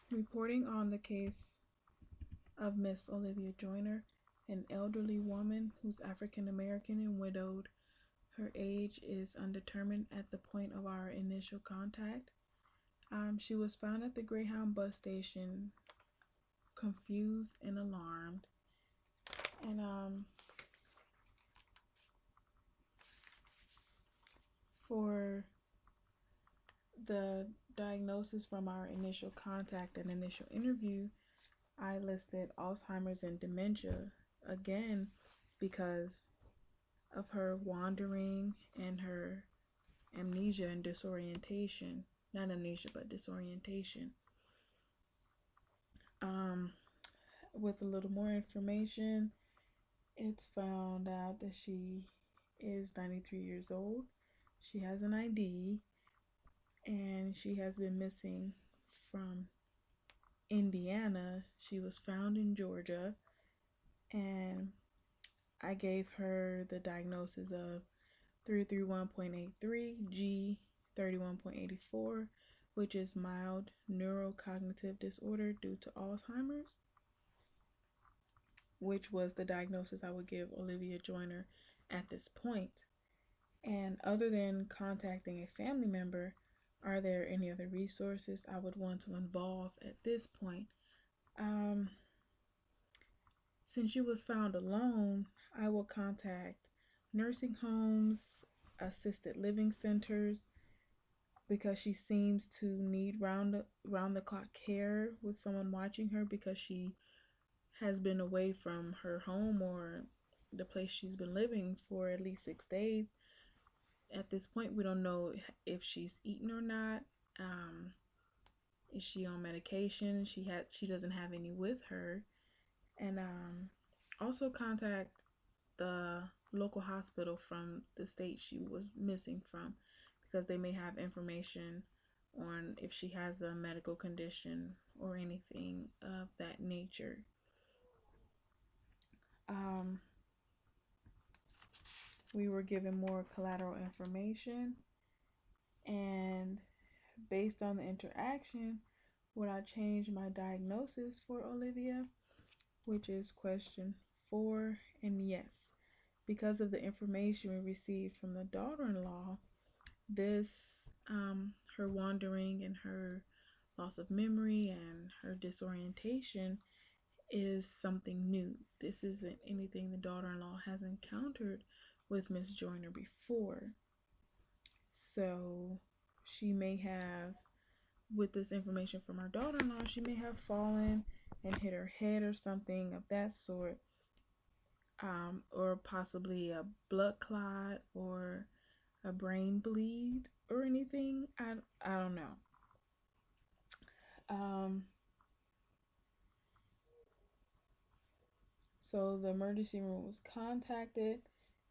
Reporting on the case of Miss Olivia Joyner, an elderly woman who's African American and widowed. Her age is undetermined at the point of our initial contact. She was found at the Greyhound bus station, confused and alarmed. And for the diagnosis from our initial contact and initial interview, I listed Alzheimer's and dementia again because of her wandering and her amnesia and disorientation. Not amnesia, but disorientation. Um, with a little more information, it's found out that she is 93 years old. She has an ID and she has been missing from Indiana. She was found in Georgia, and I gave her the diagnosis of 331.83 G31.84, which is mild neurocognitive disorder due to Alzheimer's, which was the diagnosis I would give Olivia Joyner at this point. And other than contacting a family member, are there any other resources I would want to involve at this point? Since she was found alone, I will contact nursing homes, assisted living centers, because she seems to need round the clock care with someone watching her because she has been away from her home or the place she's been living for at least 6 days. At this point, we don't know if she's eaten or not. Is she on medication? She doesn't have any with her. And also contact the local hospital from the state she was missing from, because they may have information on if she has a medical condition or anything of that nature. We were given more collateral information, and based on the interaction, would I change my diagnosis for Olivia? Which is question 4, and yes. Because of the information we received from the daughter-in-law, this, her wandering and her loss of memory and her disorientation is something new. This isn't anything the daughter-in-law has encountered with Miss Joyner before. So she may have, with this information from her daughter-in-law, she may have fallen and hit her head or something of that sort, or possibly a blood clot or a brain bleed or anything. I don't know. So the emergency room was contacted.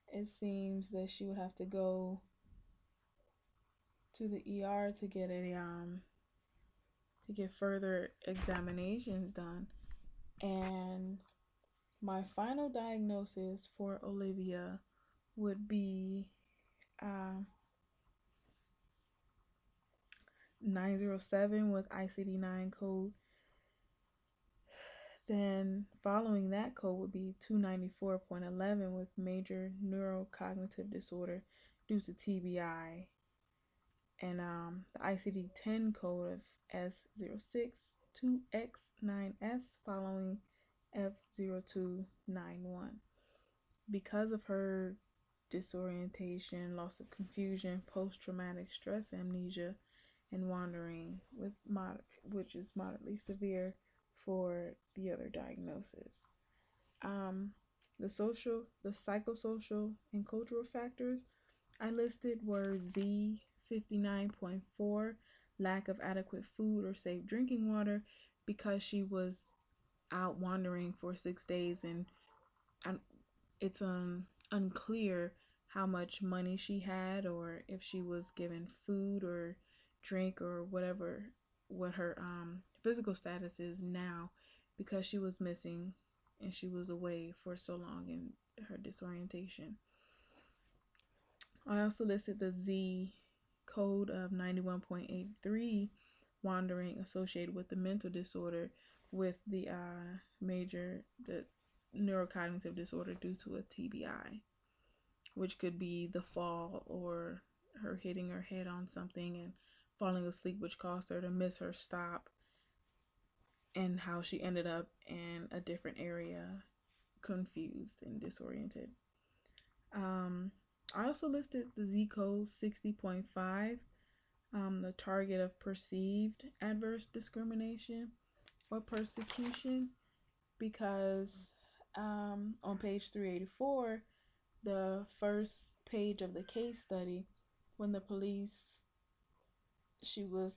It seems that she would have to go to the ER to get further examinations done. And my final diagnosis for Olivia would be 907 with ICD-9 code. Then following that code would be 294.11 with major neurocognitive disorder due to TBI. And the ICD-10 code of S062X9S following F0291. Because of her disorientation, loss of confusion, post-traumatic stress amnesia, and wandering, which is moderately severe for the other diagnosis. The psychosocial, and cultural factors I listed were Z59.4, lack of adequate food or safe drinking water, because she was out wandering for 6 days, and it's unclear how much money she had or if she was given food or drink or whatever, what her physical status is now, because she was missing and she was away for so long in her disorientation. I also listed the Z code of 91.83, wandering associated with the mental disorder with the neurocognitive disorder due to a TBI, which could be the fall or her hitting her head on something and falling asleep, which caused her to miss her stop, and how she ended up in a different area, confused and disoriented. I also listed the Z code 60.5, the target of perceived adverse discrimination or persecution, because on page 384, the first page of the case study, when the police, she was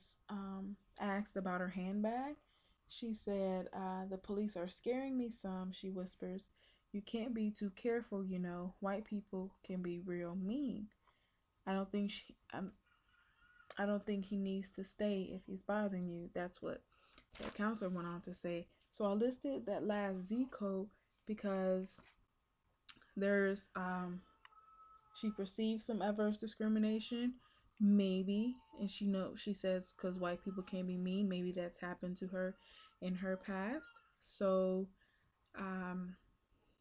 asked about her handbag, she said, the police are scaring me some, she whispers. You can't be too careful, you know. White people can be real mean. I don't think she, I don't think he needs to stay if he's bothering you. That's what the counselor went on to say. So I listed that last Z code because there's she perceives some adverse discrimination, maybe, and she says because white people can be mean, maybe that's happened to her in her past. So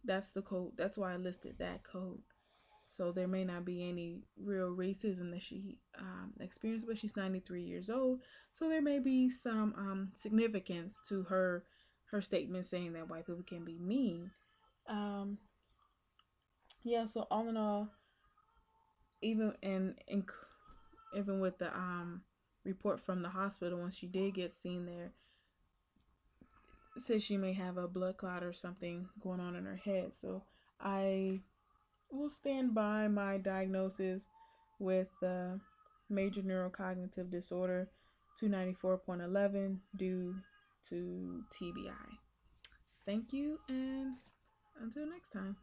that's the code. That's why I listed that code. So there may not be any real racism that she experienced, but she's 93 years old. So there may be some significance to her statement saying that white people can be mean. Yeah. So all in all, even even with the report from the hospital when she did get seen there, it says she may have a blood clot or something going on in her head. So I will stand by my diagnosis with major neurocognitive disorder 294.11 due to TBI. Thank you, and until next time.